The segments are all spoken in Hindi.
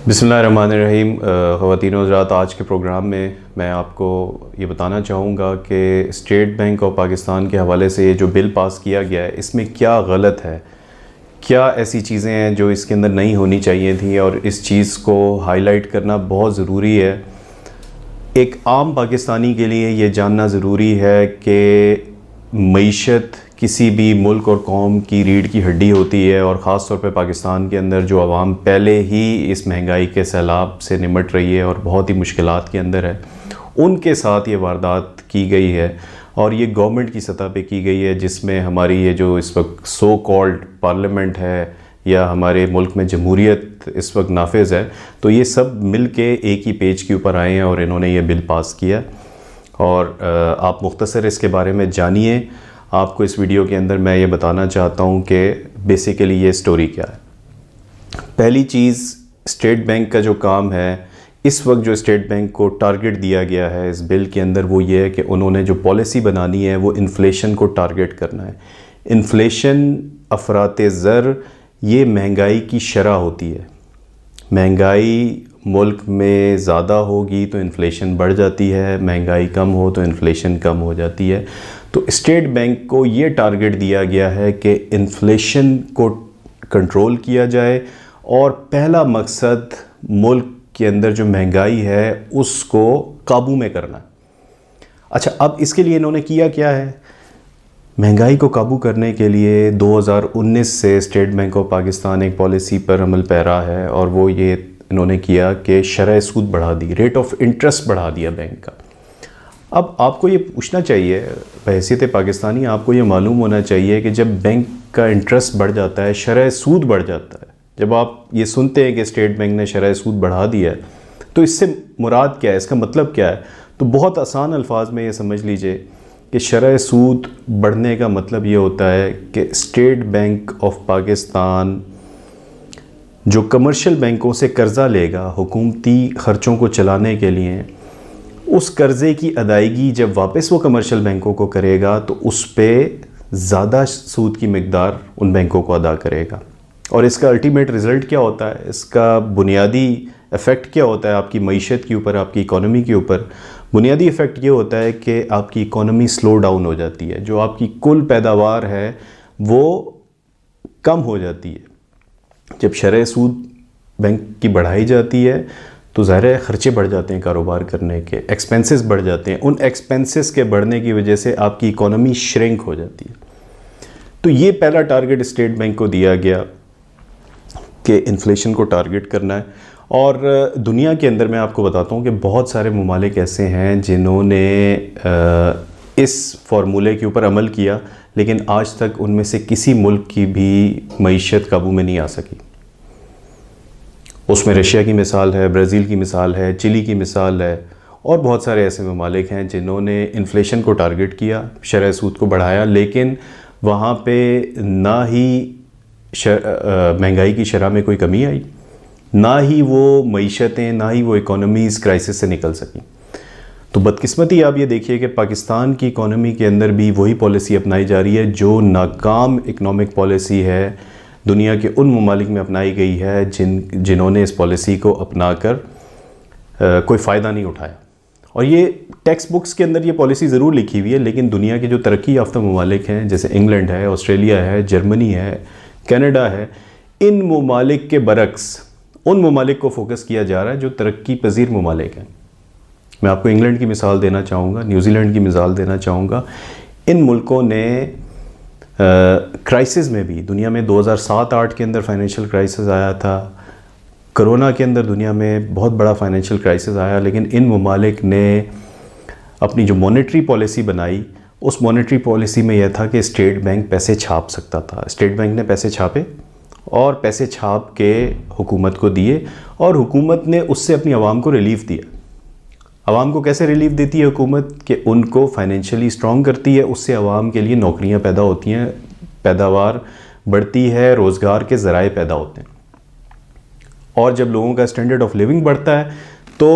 बिस्मिल्लाहिर्रहमानिर्रहीम। ख़वातीन व हज़रात, आज के प्रोग्राम में मैं आपको ये बताना चाहूँगा कि स्टेट बैंक ऑफ पाकिस्तान के हवाले से ये जो बिल पास किया गया है इसमें क्या गलत है, क्या ऐसी चीज़ें हैं जो इसके अंदर नहीं होनी चाहिए थी, और इस चीज़ को हाईलाइट करना बहुत ज़रूरी है। एक आम पाकिस्तानी के लिए ये जानना ज़रूरी है कि मईशत किसी भी मुल्क और कौम की रीढ़ की हड्डी होती है, और ख़ास तौर पे पाकिस्तान के अंदर जो आवाम पहले ही इस महंगाई के सैलाब से निमट रही है और बहुत ही मुश्किलात के अंदर है, उनके साथ ये वारदात की गई है। और ये गवर्नमेंट की सतह पे की गई है, जिसमें हमारी ये जो इस वक्त सो कॉल्ड पार्लियामेंट है या हमारे मुल्क में जमहूरियत इस वक्त नाफिज है, तो ये सब मिल के एक ही पेज के ऊपर आए हैं और इन्होंने ये बिल पास किया। और आप मुख्तसर इसके बारे में जानिए। आपको इस वीडियो के अंदर मैं ये बताना चाहता हूँ कि बेसिकली ये स्टोरी क्या है। पहली चीज़, स्टेट बैंक का जो काम है, इस वक्त जो स्टेट बैंक को टारगेट दिया गया है इस बिल के अंदर, वो ये है कि उन्होंने जो पॉलिसी बनानी है वो इन्फ्लेशन को टारगेट करना है। इन्फ्लेशन अफराते ज़र ये महंगाई की शरह होती है। महंगाई मुल्क में ज़्यादा होगी तो इन्फ्लेशन बढ़ जाती है, महंगाई कम हो तो इन्फ्लेशन कम हो जाती है। तो स्टेट बैंक को ये टारगेट दिया गया है कि इन्फ्लेशन को कंट्रोल किया जाए, और पहला मकसद मुल्क के अंदर जो महंगाई है उसको काबू में करना है। अच्छा, अब इसके लिए इन्होंने किया क्या है? महंगाई को काबू करने के लिए 2019 से स्टेट बैंक ऑफ पाकिस्तान एक पॉलिसी पर अमल पैरा है, और वो ये इन्होंने किया कि शरह सूद बढ़ा दी, रेट ऑफ इंटरेस्ट बढ़ा दिया बैंक का। अब आपको ये पूछना चाहिए, बहैसियत पाकिस्तानी आपको ये मालूम होना चाहिए कि जब बैंक का इंटरेस्ट बढ़ जाता है, शरह सूद बढ़ जाता है, जब आप ये सुनते हैं कि स्टेट बैंक ने शरह सूद बढ़ा दिया है, तो इससे मुराद क्या है, इसका मतलब क्या है? तो बहुत आसान अल्फाज में ये समझ लीजिए कि शरह सूद बढ़ने का मतलब ये होता है कि स्टेट बैंक ऑफ पाकिस्तान जो कमर्शियल बैंकों से कर्ज़ा लेगा हुकूमती ख़र्चों को चलाने के लिए, उस कर्ज़े की अदायगी जब वापस वो कमर्शियल बैंकों को करेगा तो उस पर ज़्यादा सूद की मिकदार उन बैंकों को अदा करेगा। और इसका अल्टीमेट रिज़ल्ट क्या होता है, इसका बुनियादी इफ़ेक्ट क्या होता है आपकी मईशत के ऊपर, आपकी इकॉनमी के ऊपर? बुनियादी इफ़ेक्ट ये होता है कि आपकी इकॉनमी स्लो डाउन हो जाती है, जो आपकी कुल पैदावार है वो कम हो जाती है। जब शरह सूद बैंक की बढ़ाई जाती है तो ज़ाहिर है ख़र्चे बढ़ जाते हैं, कारोबार करने के एक्सपेंसेस बढ़ जाते हैं, उन एक्सपेंसेस के बढ़ने की वजह से आपकी इकॉनमी श्रिंक हो जाती है। तो ये पहला टारगेट स्टेट बैंक को दिया गया कि इन्फ्लेशन को टारगेट करना है। और दुनिया के अंदर मैं आपको बताता हूँ कि बहुत सारे ममालिक ऐसे हैं जिन्होंने इस फार्मूले के ऊपर अमल किया, लेकिन आज तक उनमें से किसी मुल्क की भी मईशत काबू में नहीं आ सकी। उसमें रशिया की मिसाल है, ब्राज़ील की मिसाल है, चिली की मिसाल है, और बहुत सारे ऐसे ममालिक हैं जिन्होंने इन्फ्लेशन को टारगेट किया, शरह सूद को बढ़ाया, लेकिन वहाँ पे ना ही महंगाई की शरह में कोई कमी आई, ना ही वो मईशतें, ना ही वो इकोनॉमीज़ क्राइसिस से निकल सकी। तो बदकिस्मती आप ये देखिए कि पाकिस्तान की इकोनॉमी के अंदर भी वही पॉलिसी अपनाई जा रही है जो नाकाम इकनॉमिक पॉलिसी है दुनिया के उन ममालिक में अपनाई गई है जिन्होंने इस पॉलिसी को अपना कर कोई फ़ायदा नहीं उठाया। और ये टेक्स्ट बुक्स के अंदर ये पॉलिसी ज़रूर लिखी हुई है, लेकिन दुनिया के जो तरक्की याफ्ता ममालिक हैं, जैसे इंग्लैंड है, ऑस्ट्रेलिया है, जर्मनी है, कनाडा है, इन ममालिक के बरक्स उन ममालिक को फोकस किया जा रहा है जो तरक्की पजीर ममालिक हैं। मैं आपको इंग्लैंड की मिसाल देना चाहूँगा, न्यूजीलैंड की मिसाल देना चाहूँगा। इन मुल्कों ने क्राइसिस में भी, दुनिया में 2007-8 के अंदर फाइनेंशियल क्राइसिस आया था, कोरोना के अंदर दुनिया में बहुत बड़ा फाइनेंशियल क्राइसिस आया, लेकिन इन ममालिक ने अपनी जो मॉनेटरी पॉलिसी बनाई, उस मॉनेटरी पॉलिसी में यह था कि स्टेट बैंक पैसे छाप सकता था। स्टेट बैंक ने पैसे छापे और पैसे छाप के हुकूमत को दिए, और हुकूमत ने उससे अपनी आवाम को रिलीफ दिया। आवाम को कैसे रिलीफ देती है हुकूमत? कि उनको फाइनेंशियली स्ट्रॉन्ग करती है, उससे आवाम के लिए नौकरियां पैदा होती हैं, पैदावार बढ़ती है, रोज़गार के ज़राए पैदा होते हैं, और जब लोगों का स्टैंडर्ड ऑफ लिविंग बढ़ता है तो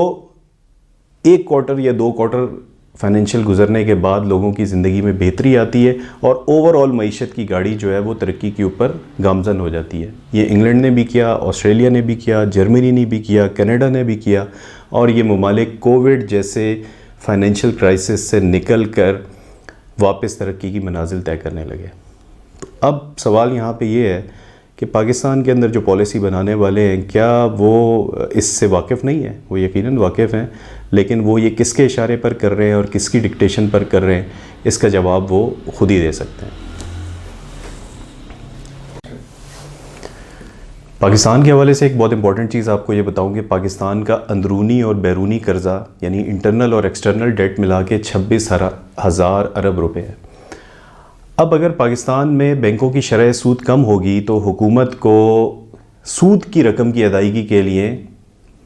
एक क्वार्टर या 2 क्वार्टर फाइनेंशियल गुजरने के बाद लोगों की ज़िंदगी में बेहतरी आती है और ओवरऑल मईशत की गाड़ी जो है वो तरक्की के ऊपर गामजन हो जाती है। ये इंग्लैंड ने भी किया, ऑस्ट्रेलिया ने भी किया, जर्मनी ने भी किया, कनाडा ने भी किया, और ये ममालिक कोविड जैसे फाइनेंशियल क्राइसिस से निकल कर वापस तरक्की की मनाजिल तय करने लगे। तो अब सवाल यहाँ पे ये है कि पाकिस्तान के अंदर जो पॉलिसी बनाने वाले हैं, क्या वो इससे वाकिफ़ नहीं है? वो यकीनन वाकिफ़ हैं, लेकिन वो ये किसके इशारे पर कर रहे हैं और किसकी डिक्टेशन पर कर रहे हैं, इसका जवाब वो खुद ही दे सकते हैं। पाकिस्तान के हवाले से एक बहुत इंपॉर्टेंट चीज़ आपको ये बताऊं कि पाकिस्तान का अंदरूनी और बैरूनी कर्ज़ा यानी इंटरनल और एक्सटर्नल डेट मिला के 26,000 अरब रुपए है। अब अगर पाकिस्तान में बैंकों की शरह सूद कम होगी तो हुकूमत को सूद की रकम की अदायगी के लिए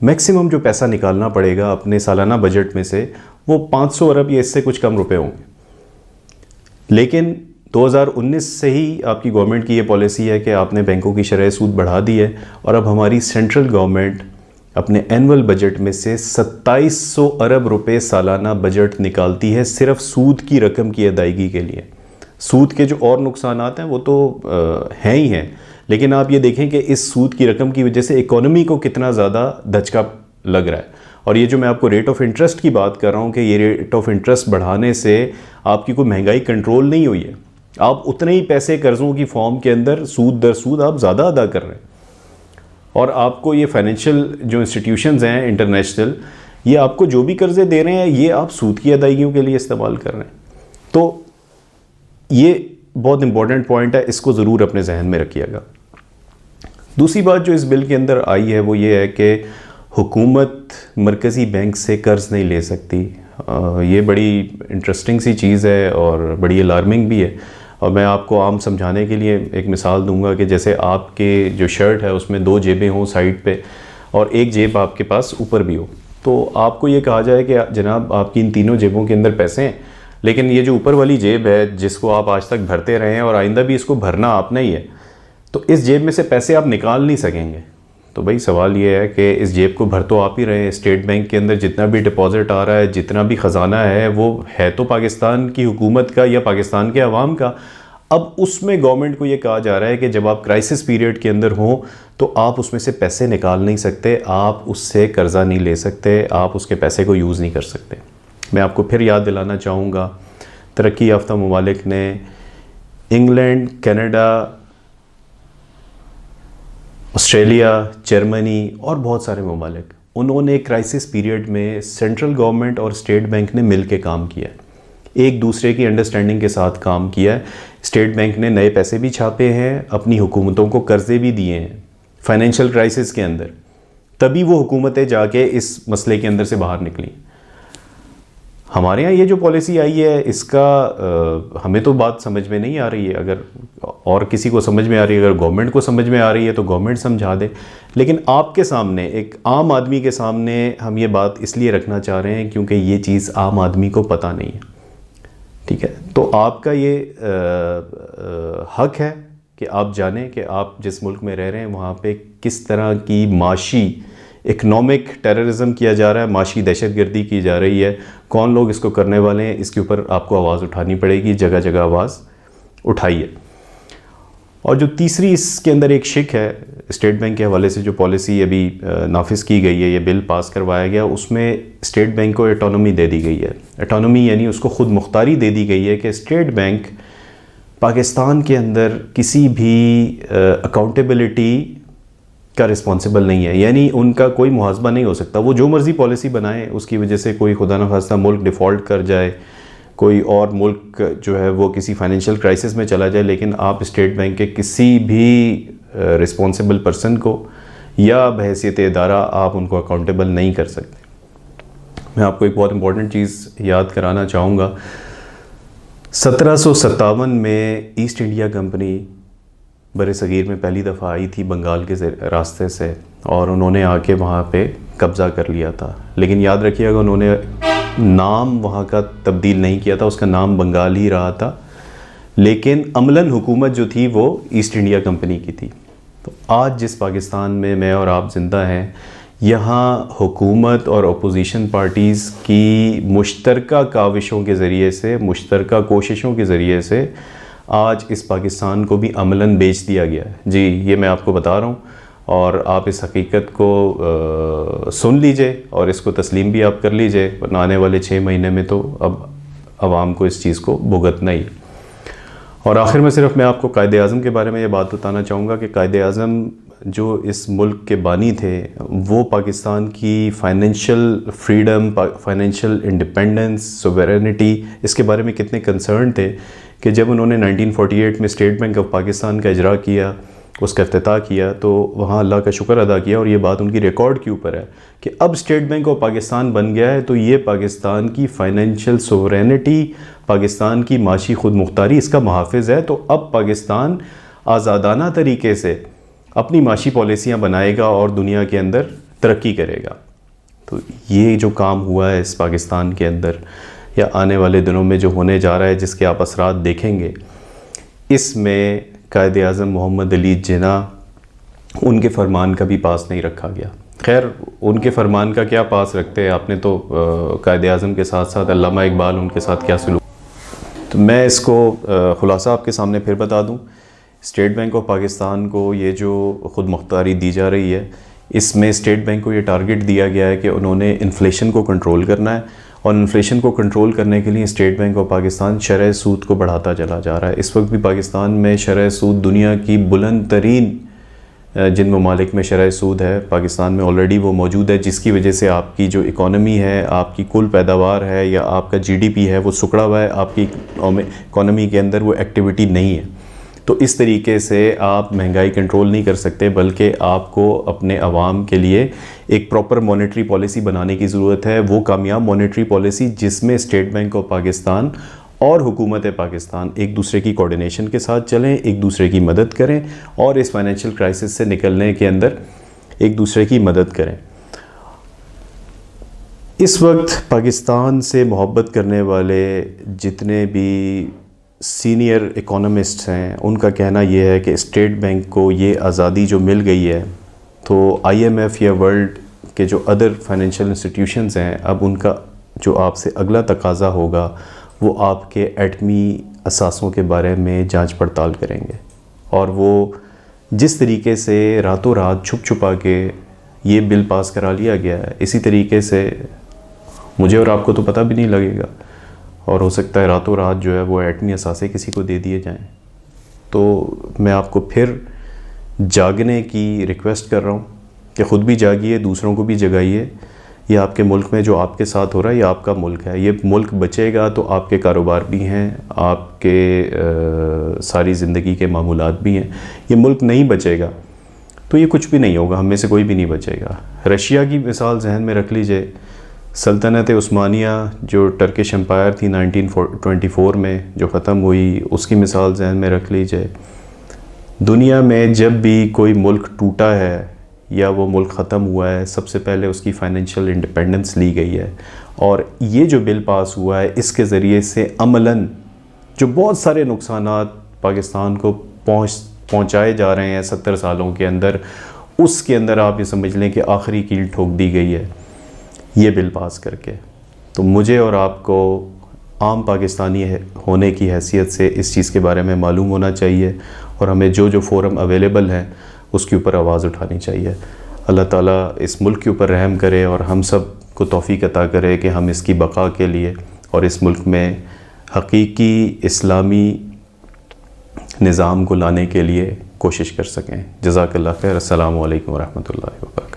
मैक्सिमम जो पैसा निकालना पड़ेगा अपने सालाना बजट में से वो 500 अरब या इससे कुछ कम रुपए होंगे। लेकिन 2019 से ही आपकी गवर्नमेंट की ये पॉलिसी है कि आपने बैंकों की शरह सूद बढ़ा दी है और अब हमारी सेंट्रल गवर्नमेंट अपने एनुअल बजट में से 2700 अरब रुपए सालाना बजट निकालती है सिर्फ सूद की रकम की अदायगी के लिए। सूद के जो और नुकसानात हैं वो तो हैं ही हैं, लेकिन आप ये देखें कि इस सूद की रकम की वजह से इकोनॉमी को कितना ज़्यादा धचका लग रहा है। और ये जो मैं आपको रेट ऑफ इंटरेस्ट की बात कर रहा हूँ कि ये रेट ऑफ इंटरेस्ट बढ़ाने से आपकी कोई महंगाई कंट्रोल नहीं हुई है, आप उतने ही पैसे कर्ज़ों की फॉर्म के अंदर सूद दर सूद आप ज़्यादा अदा कर रहे हैं। और आपको ये फाइनेंशियल जो इंस्टीट्यूशंस हैं इंटरनेशनल, ये आपको जो भी कर्ज़े दे रहे हैं ये आप सूद की अदायगियों के लिए इस्तेमाल कर रहे हैं। तो ये बहुत इंपॉर्टेंट पॉइंट है, इसको ज़रूर अपने जहन में रखिएगा। दूसरी बात जो इस बिल के अंदर आई है वो ये है कि हुकूमत मरकज़ी बैंक से कर्ज़ नहीं ले सकती। ये बड़ी इंटरेस्टिंग सी चीज़ है और बड़ी अलार्मिंग भी है। और मैं आपको आम समझाने के लिए एक मिसाल दूंगा कि जैसे आपके जो शर्ट है उसमें 2 जेबें हों साइड पे और एक जेब आपके पास ऊपर भी हो, तो आपको ये कहा जाए कि जनाब आपकी इन तीनों जेबों के अंदर पैसे हैं, लेकिन ये जो ऊपर वाली जेब है जिसको आप आज तक भरते रहे हैं और आइंदा भी इसको भरना आपने ही है, तो इस जेब में से पैसे आप निकाल नहीं सकेंगे। तो भाई सवाल ये है कि इस जेब को भर तो आप ही रहे हैं। स्टेट बैंक के अंदर जितना भी डिपॉजिट आ रहा है, जितना भी ख़जाना है, वो है तो पाकिस्तान की हुकूमत का या पाकिस्तान के अवाम का। अब उसमें गवर्नमेंट को ये कहा जा रहा है कि जब आप क्राइसिस पीरियड के अंदर हों तो आप उसमें से पैसे निकाल नहीं सकते, आप उससे कर्ज़ा नहीं ले सकते, आप उसके पैसे को यूज़ नहीं कर सकते। मैं आपको फिर याद दिलाना चाहूँगा, तरक्की याफ्ता ममालिक ने इंग्लैंड, कनाडा, ऑस्ट्रेलिया, जर्मनी और बहुत सारे ममालिक, उन्होंने क्राइसिस पीरियड में सेंट्रल गवर्नमेंट और स्टेट बैंक ने मिल के काम किया है, एक दूसरे की अंडरस्टैंडिंग के साथ काम किया है। स्टेट बैंक ने नए पैसे भी छापे हैं, अपनी हुकूमतों को कर्ज़े भी दिए हैं फाइनेंशियल क्राइसिस के अंदर, तभी वो हुकूमतें जाके इस मसले के अंदर से बाहर निकली। हमारे यहाँ ये जो पॉलिसी आई है इसका हमें तो बात समझ में नहीं आ रही है। अगर और किसी को समझ में आ रही है, अगर गवर्नमेंट को समझ में आ रही है तो गवर्नमेंट समझा दे, लेकिन आपके सामने, एक आम आदमी के सामने हम ये बात इसलिए रखना चाह रहे हैं क्योंकि ये चीज़ आम आदमी को पता नहीं है। ठीक है, तो आपका ये हक है कि आप जानें कि आप जिस मुल्क में रह रहे हैं वहाँ पे किस तरह की माशी इकनॉमिक टेररिज्म किया जा रहा है, माशी दहशतगर्दी की जा रही है, कौन लोग इसको करने वाले हैं, इसके ऊपर आपको आवाज़ उठानी पड़ेगी, जगह जगह आवाज़ उठाइए। और जो तीसरी इसके अंदर एक शिक है, स्टेट बैंक के हवाले से जो पॉलिसी अभी नाफिज की गई है, ये बिल पास करवाया गया, उसमें स्टेट बैंक को एटोनॉमी दे दी गई है। एटोनॉमी यानी उसको खुद मुख्तारी दे दी गई है कि स्टेट बैंक पाकिस्तान के अंदर किसी भी अकाउंटेबिलिटी का रिस्पॉन्सिबल नहीं है, यानी उनका कोई मुहासबा नहीं हो सकता। वो जो मर्ज़ी पॉलिसी बनाए, उसकी वजह से कोई खुदा न खास्ता मुल्क डिफ़ॉल्ट कर जाए, कोई और मुल्क जो है वो किसी फाइनेंशियल क्राइसिस में चला जाए, लेकिन आप स्टेट बैंक के किसी भी रिस्पॉन्सिबल पर्सन को या बहैसियत इदारा आप उनको अकाउंटेबल नहीं कर सकते। मैं आपको एक बहुत इंपॉर्टेंट चीज़ याद कराना चाहूँगा। 1757 में ईस्ट इंडिया कंपनी बरे सगीर में पहली दफ़ा आई थी बंगाल के रास्ते से, और उन्होंने आके वहाँ पे कब्ज़ा कर लिया था। लेकिन याद रखिएगा, उन्होंने नाम वहाँ का तब्दील नहीं किया था, उसका नाम बंगाल ही रहा था, लेकिन अमलन हुकूमत जो थी वो ईस्ट इंडिया कंपनी की थी। तो आज जिस पाकिस्तान में मैं और आप ज़िंदा हैं, यहाँ हुकूमत और अपोजिशन पार्टीज़ की मुश्तरका काविशों के ज़रिए से, मुश्तरका कोशिशों के ज़रिए से आज इस पाकिस्तान को भी अमलन बेच दिया गया है। जी, ये मैं आपको बता रहा हूँ और आप इस हकीकत को सुन लीजिए और इसको तस्लीम भी आप कर लीजिए, वरना आने वाले 6 महीने में तो अब आवाम को इस चीज़ को भुगतना ही। और आखिर में सिर्फ मैं आपको कायदे आज़म के बारे में ये बात बताना चाहूँगा कि कायदे आज़म जो इस मुल्क के बानी थे, वो पाकिस्तान की financial freedom, financial independence, sovereignty, इसके बारे में कितने कंसर्न थे कि जब उन्होंने 1948 में स्टेट बैंक ऑफ पाकिस्तान का इजरा किया, उसका इफ्तिताह किया, तो वहाँ अल्लाह का शुक्र अदा किया। और ये बात उनकी रिकॉर्ड के ऊपर है कि अब स्टेट बैंक ऑफ पाकिस्तान बन गया है, तो ये पाकिस्तान की फ़ाइनेंशियल सोवरेनिटी, पाकिस्तान की माशी खुद मुख्तारी, इसका मुहाफ़िज़ है। तो अब पाकिस्तान आज़ादाना तरीके से अपनी माशी पॉलिसियाँ बनाएगा और दुनिया के अंदर तरक्की करेगा। तो ये जो काम हुआ है इस पाकिस्तान के अंदर, या आने वाले दिनों में जो होने जा रहा है, जिसके आप असरात देखेंगे, इसमें कायदे आज़म मोहम्मद अली जिन्ना, उनके फरमान का भी पास नहीं रखा गया। खैर, उनके फरमान का क्या पास रखते हैं, आपने तो कायदे आज़म के साथ साथ अल्लामा इकबाल, उनके साथ क्या सलूक। तो मैं इसको ख़ुलासा आपके सामने फिर बता दूं, स्टेट बैंक ऑफ पाकिस्तान को ये जो ख़ुद मुख्तारी दी जा रही है, इसमें स्टेट बैंक को ये टारगेट दिया गया है कि उन्होंने इन्फ्लेशन को कंट्रोल करना है, और इन्फ्लेशन को कंट्रोल करने के लिए स्टेट बैंक ऑफ पाकिस्तान शरह सूद को बढ़ाता चला जा रहा है। इस वक्त भी पाकिस्तान में शरह सूद दुनिया की बुलंद तरीन जिन ममालिक में शरह सूद है, पाकिस्तान में ऑलरेडी वो मौजूद है, जिसकी वजह से आपकी जो इकॉनमी है, आपकी कुल पैदावार है या आपका GDP है, वो सुकड़ा हुआ है। आपकी इकॉनमी के अंदर वो एक्टिविटी नहीं है। तो इस तरीके से आप महंगाई कंट्रोल नहीं कर सकते, बल्कि आपको अपने अवाम के लिए एक प्रॉपर मॉनेटरी पॉलिसी बनाने की ज़रूरत है। वो कामयाब मॉनेटरी पॉलिसी जिसमें स्टेट बैंक ऑफ पाकिस्तान और हुकूमत पाकिस्तान एक दूसरे की कोऑर्डिनेशन के साथ चलें, एक दूसरे की मदद करें और इस फाइनेंशियल क्राइसिस से निकलने के अंदर एक दूसरे की मदद करें। इस वक्त पाकिस्तान से मोहब्बत करने वाले जितने भी सीनियर इकोनॉमिस्ट्स हैं, उनका कहना यह है कि स्टेट बैंक को ये आज़ादी जो मिल गई है, तो IMF या वर्ल्ड के जो अदर फाइनेंशियल इंस्टीट्यूशंस हैं, अब उनका जो आपसे अगला तकाज़ा होगा वो आपके एटमी असासों के बारे में जांच पड़ताल करेंगे। और वो जिस तरीके से रातों रात छुप छुपा के ये बिल पास करा लिया गया है, इसी तरीके से मुझे और आपको तो पता भी नहीं लगेगा, और हो सकता है रातों रात जो है वो एटमी असासे किसी को दे दिए जाएं। तो मैं आपको फिर जागने की रिक्वेस्ट कर रहा हूँ कि ख़ुद भी जागिए, दूसरों को भी जगाइए। ये आपके मुल्क में जो आपके साथ हो रहा है, ये आपका मुल्क है। ये मुल्क बचेगा तो आपके कारोबार भी हैं, आपके सारी ज़िंदगी के मामूलात भी हैं। ये मुल्क नहीं बचेगा तो ये कुछ भी नहीं होगा, हम में से कोई भी नहीं बचेगा। रशिया की मिसाल जहन में रख लीजिए, सल्तनत उस्मानिया जो टर्किश एम्पायर थी 1924 में जो ख़त्म हुई, उसकी मिसाल जहन में रख लीजिए। दुनिया में जब भी कोई मुल्क टूटा है या वो मुल्क ख़त्म हुआ है, सबसे पहले उसकी फ़ाइनेंशियल इंडिपेंडेंस ली गई है। और ये जो बिल पास हुआ है, इसके ज़रिए से अमलन जो बहुत सारे नुकसानात पाकिस्तान को पहुँचाए जा रहे हैं 70 सालों के अंदर, उसके अंदर आप ये समझ लें कि आखिरी कील ठोक दी गई है ये बिल पास करके। तो मुझे और आपको आम पाकिस्तानी होने की हैसियत से इस चीज़ के बारे में मालूम होना चाहिए, और हमें जो जो फोरम अवेलेबल हैं उसके ऊपर आवाज़ उठानी चाहिए। अल्लाह ताला इस मुल्क के ऊपर रहम करे और हम सब को तौफीक अता करे कि हम इसकी बका के लिए और इस मुल्क में हकीकी इस्लामी निज़ाम को लाने के लिए कोशिश कर सकें। जज़ाकल्लाह खैर। अस्सलामु अलैकुम व रहमतुल्लाहि व बरकातहू।